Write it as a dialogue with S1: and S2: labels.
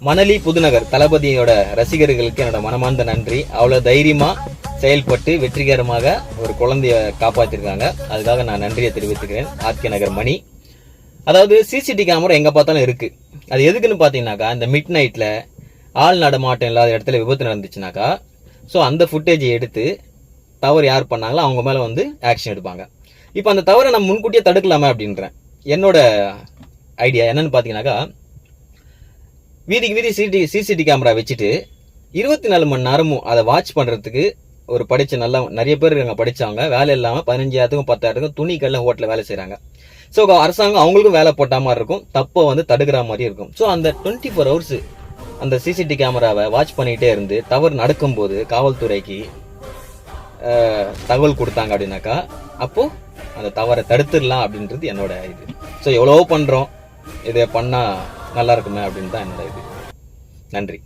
S1: மணலி புதுநகர் தளபதியோட ரசிகர்களுக்கு என்னோட மனமார்ந்த நன்றி. அவ்வளவு தைரியமா செயல்பட்டு வெற்றிகரமாக ஒரு குழந்தைய காப்பாத்திருக்காங்க. அதுக்காக நான் நன்றியை தெரிவித்துக்கிறேன். ஆர்கே நகர் மணி. அதாவது சிசிடிவி கேமரா எங்க பார்த்தாலும் இருக்கு. அது எதுக்குன்னு பாத்தீங்கன்னாக்கா, இந்த மிட் நைட்ல ஆள் நடமாட்டம் இல்லாத இடத்துல விபத்து நடந்துச்சுனாக்கா, ஸோ அந்த ஃபுட்டேஜை எடுத்து தவறு யார் பண்ணாங்களோ அவங்க மேல வந்து ஆக்ஷன் எடுப்பாங்க. இப்போ அந்த தவறை நம்ம முன்கூட்டியே தடுக்கலாமா அப்படின்றேன். என்னோட ஐடியா என்னன்னு பாத்தீங்கன்னாக்கா, வீதிக்கு வீதி சிசிடிவி கேமரா வச்சுட்டு 24 மணி நேரமும் அதை வாட்ச் பண்றதுக்கு ஒரு படிச்ச நல்லா நிறைய பேர் இருக்காங்க. படிச்சவங்க வேலை இல்லாம 15,000க்கும் 10,000க்கும் துணி கடல ஹோட்டல வேலை செய்யறாங்க. ஸோ அரசாங்கம் அவங்களுக்கும் வேலை போட்ட மாதிரி இருக்கும், தப்பை வந்து தடுக்கிற மாதிரி இருக்கும். ஸோ அந்த 24 ஹவர்ஸ் அந்த சிசிடிவி கேமராவை வாட்ச் பண்ணிட்டே இருந்து தவறு நடக்கும்போது காவல்துறைக்கு தகவல் கொடுத்தாங்க அப்படின்னாக்கா, அப்போ அந்த தவறை தடுத்துடலாம் அப்படின்றது என்னோட இது. ஸோ எவ்வளவோ பண்றோம், இதை பண்ணா நல்லா இருக்குமே அப்படின்னு தான் என்னோட இது. நன்றி.